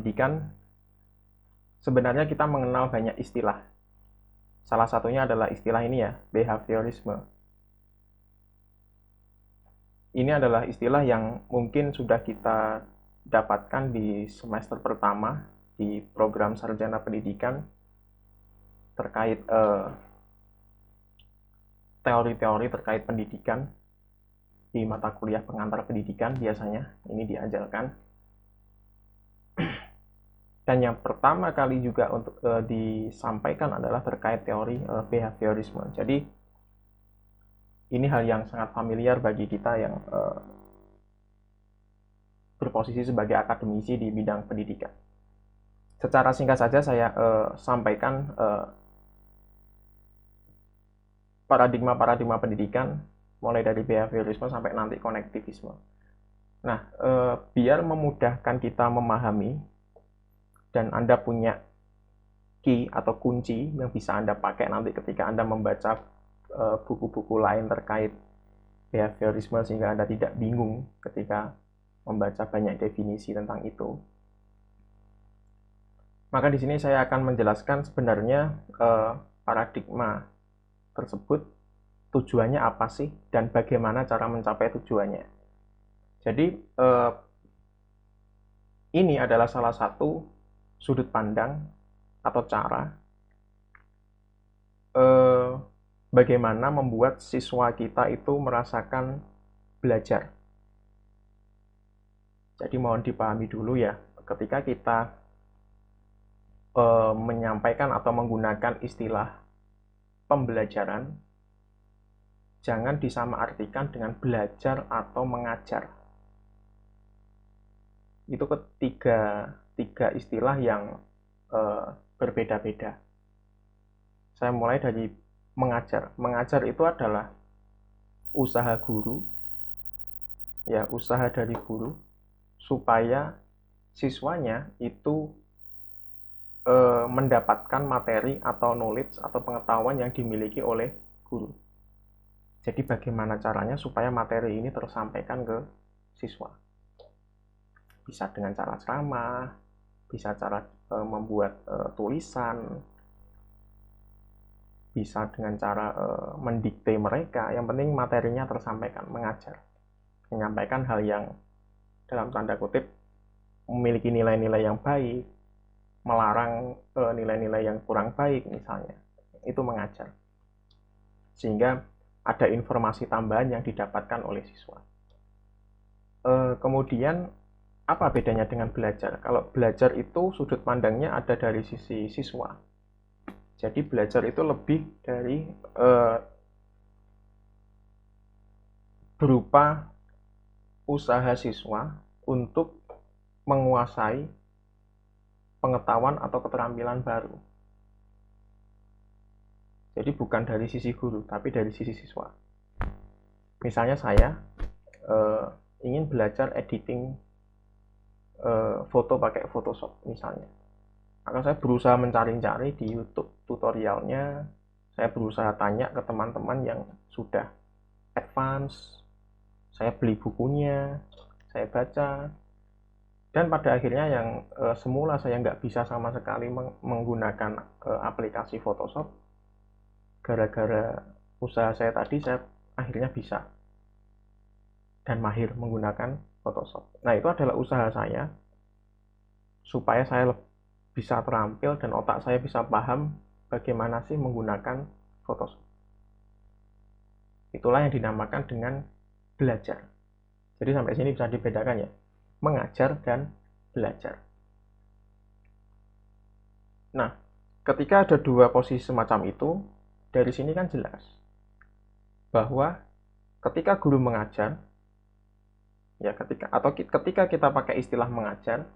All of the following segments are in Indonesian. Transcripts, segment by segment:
pendidikan, sebenarnya kita mengenal banyak istilah. Salah satunya adalah istilah ini ya, behaviorisme. Ini adalah istilah yang mungkin sudah kita dapatkan di semester pertama di program sarjana pendidikan terkait teori-teori terkait pendidikan di mata kuliah pengantar pendidikan biasanya ini diajarkan. Dan yang pertama kali juga untuk disampaikan adalah terkait teori behaviorisme. Jadi ini hal yang sangat familiar bagi kita yang berposisi sebagai akademisi di bidang pendidikan. Secara singkat saja saya sampaikan paradigma-paradigma pendidikan mulai dari behaviorisme sampai nanti konektivisme. Nah, biar memudahkan kita memahami dan Anda punya key atau kunci yang bisa Anda pakai nanti ketika Anda membaca buku-buku lain terkait behaviorisme sehingga Anda tidak bingung ketika membaca banyak definisi tentang itu. Maka di sini saya akan menjelaskan sebenarnya paradigma tersebut tujuannya apa sih dan bagaimana cara mencapai tujuannya. Jadi ini adalah salah satu sudut pandang atau cara bagaimana membuat siswa kita itu merasakan belajar. Jadi mohon dipahami dulu ya, ketika kita menyampaikan atau menggunakan istilah pembelajaran, jangan disamaartikan dengan belajar atau mengajar. Itu tiga istilah yang berbeda-beda. Saya mulai dari mengajar. Mengajar itu adalah usaha guru, ya usaha dari guru supaya siswanya itu mendapatkan materi atau knowledge atau pengetahuan yang dimiliki oleh guru. Jadi bagaimana caranya supaya materi ini tersampaikan ke siswa? Bisa dengan cara ceramah, bisa cara membuat tulisan, bisa dengan cara mendikte mereka. Yang penting materinya tersampaikan, mengajar. Menyampaikan hal yang dalam tanda kutip memiliki nilai-nilai yang baik, melarang nilai-nilai yang kurang baik misalnya. Itu mengajar. Sehingga ada informasi tambahan yang didapatkan oleh siswa. Kemudian apa bedanya dengan belajar? Kalau belajar itu sudut pandangnya ada dari sisi siswa. Jadi belajar itu lebih dari berupa usaha siswa untuk menguasai pengetahuan atau keterampilan baru. Jadi bukan dari sisi guru, tapi dari sisi siswa. Misalnya saya ingin belajar editing foto pakai Photoshop misalnya. Maka saya berusaha mencari-cari di YouTube tutorialnya, saya berusaha tanya ke teman-teman yang sudah advance, saya beli bukunya, saya baca, dan pada akhirnya yang semula saya nggak bisa sama sekali menggunakan aplikasi Photoshop, gara-gara usaha saya tadi, saya akhirnya bisa dan mahir menggunakan Photoshop. Nah, itu adalah usaha saya supaya saya bisa terampil dan otak saya bisa paham bagaimana sih menggunakan Photoshop. Itulah yang dinamakan dengan belajar. Jadi sampai sini bisa dibedakan ya, mengajar dan belajar. Nah, ketika ada dua posisi semacam itu, dari sini kan jelas bahwa ketika guru mengajar, ya ketika kita pakai istilah mengajar,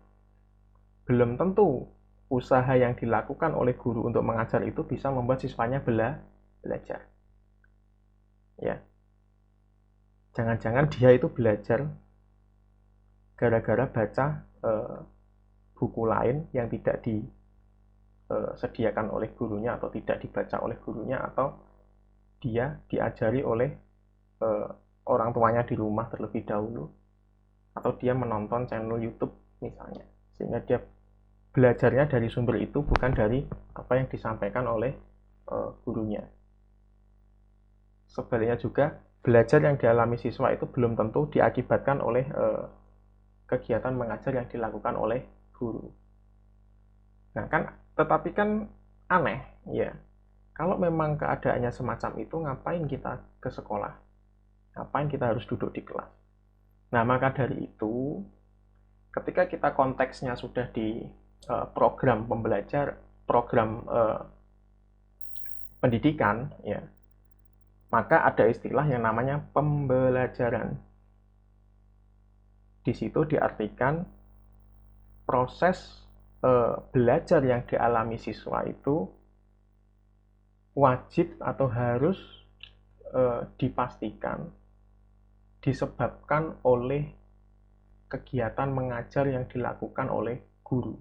belum tentu usaha yang dilakukan oleh guru untuk mengajar itu bisa membuat siswanya belajar. Ya. Jangan-jangan dia itu belajar gara-gara baca buku lain yang tidak disediakan oleh gurunya atau tidak dibaca oleh gurunya, atau dia diajari oleh orang tuanya di rumah terlebih dahulu, atau dia menonton channel YouTube misalnya, sehingga dia belajarnya dari sumber itu, bukan dari apa yang disampaikan oleh gurunya. Sebaliknya juga, belajar yang dialami siswa itu belum tentu diakibatkan oleh kegiatan mengajar yang dilakukan oleh guru. Nah kan, tetapi kan aneh ya, kalau memang keadaannya semacam itu, ngapain kita ke sekolah? Ngapain kita harus duduk di kelas? Nah maka dari itu, ketika kita konteksnya sudah di program program pendidikan ya, maka ada istilah yang namanya pembelajaran. Di situ diartikan proses belajar yang dialami siswa itu wajib atau harus dipastikan disebabkan oleh kegiatan mengajar yang dilakukan oleh guru.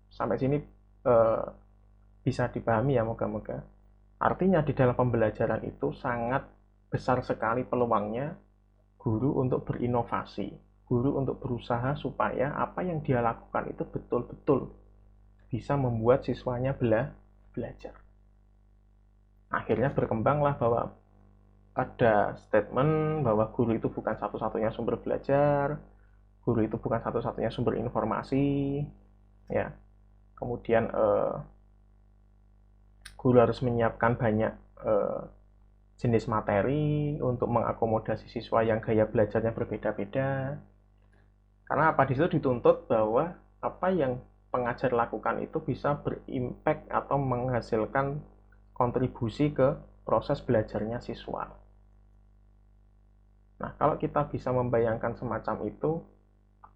Sampai sini bisa dipahami ya, moga-moga. Artinya di dalam pembelajaran itu sangat besar sekali peluangnya guru untuk berinovasi, guru untuk berusaha supaya apa yang dia lakukan itu betul-betul bisa membuat siswanya belajar. Akhirnya berkembanglah bahwa ada statement bahwa guru itu bukan satu-satunya sumber belajar, guru itu bukan satu-satunya sumber informasi, ya. Kemudian guru harus menyiapkan banyak jenis materi untuk mengakomodasi siswa yang gaya belajarnya berbeda-beda. Karena apa? Di situ dituntut bahwa apa yang pengajar lakukan itu bisa berimpact atau menghasilkan kontribusi ke proses belajarnya siswa. Nah, kalau kita bisa membayangkan semacam itu,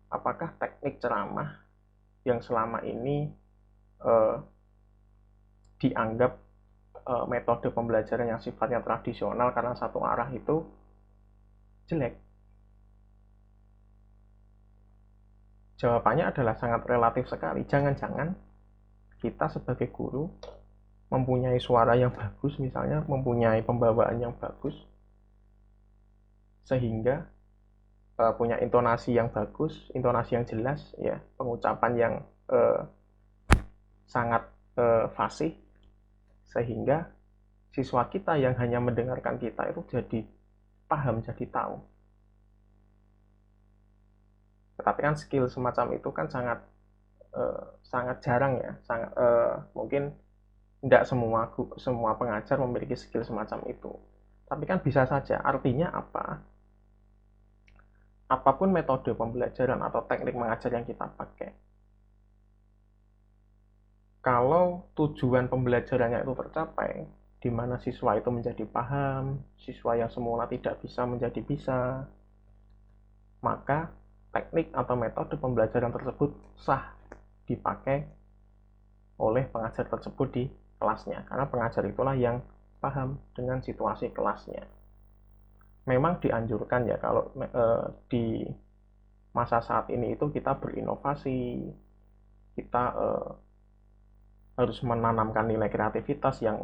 apakah teknik ceramah yang selama ini dianggap metode pembelajaran yang sifatnya tradisional karena satu arah itu jelek? Jawabannya adalah sangat relatif sekali. Jangan-jangan kita sebagai guru mempunyai suara yang bagus, misalnya mempunyai pembawaan yang bagus, sehingga punya intonasi yang bagus, intonasi yang jelas, ya, pengucapan yang sangat fasih, sehingga siswa kita yang hanya mendengarkan kita itu jadi paham, jadi tahu. Tetapi kan skill semacam itu kan sangat jarang ya, sangat mungkin tidak semua pengajar memiliki skill semacam itu. Tapi kan bisa saja. Artinya apa? Apapun metode pembelajaran atau teknik mengajar yang kita pakai, kalau tujuan pembelajarannya itu tercapai, di mana siswa itu menjadi paham, siswa yang semula tidak bisa menjadi bisa, maka teknik atau metode pembelajaran tersebut sah dipakai oleh pengajar tersebut di kelasnya, karena pengajar itulah yang paham dengan situasi kelasnya. Memang dianjurkan ya kalau di masa saat ini itu kita berinovasi, kita harus menanamkan nilai kreativitas yang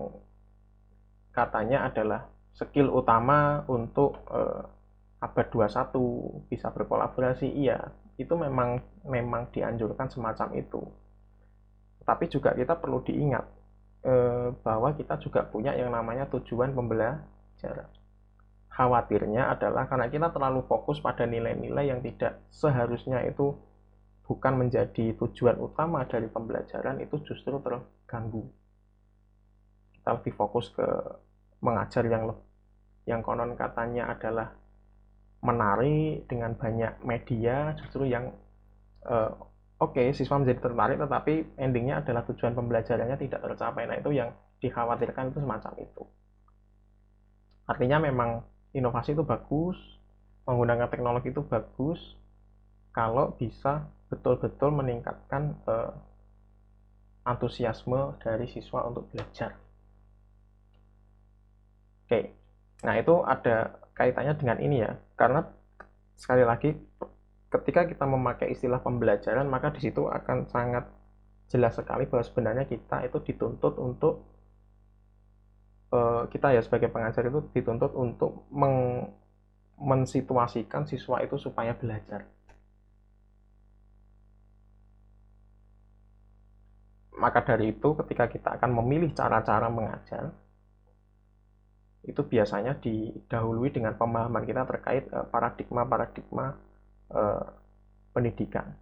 katanya adalah skill utama untuk abad 21, bisa berkolaborasi. Iya, itu memang dianjurkan semacam itu. Tapi juga kita perlu diingat bahwa kita juga punya yang namanya tujuan pembelajaran. Khawatirnya adalah karena kita terlalu fokus pada nilai-nilai yang tidak seharusnya itu bukan menjadi tujuan utama dari pembelajaran, itu justru terganggu. Kita lebih fokus ke mengajar yang konon katanya adalah menarik dengan banyak media, justru yang oke, siswa menjadi tertarik, tetapi endingnya adalah tujuan pembelajarannya tidak tercapai. Nah, itu yang dikhawatirkan, itu semacam itu. Artinya memang inovasi itu bagus, menggunakan teknologi itu bagus, kalau bisa betul-betul meningkatkan antusiasme dari siswa untuk belajar. Oke, nah itu ada kaitannya dengan ini ya, karena sekali lagi ketika kita memakai istilah pembelajaran, maka di situ akan sangat jelas sekali bahwa sebenarnya kita itu dituntut untuk kita ya sebagai pengajar itu dituntut untuk mensituasikan siswa itu supaya belajar. Maka dari itu ketika kita akan memilih cara-cara mengajar, itu biasanya didahului dengan pemahaman kita terkait paradigma-paradigma pendidikan.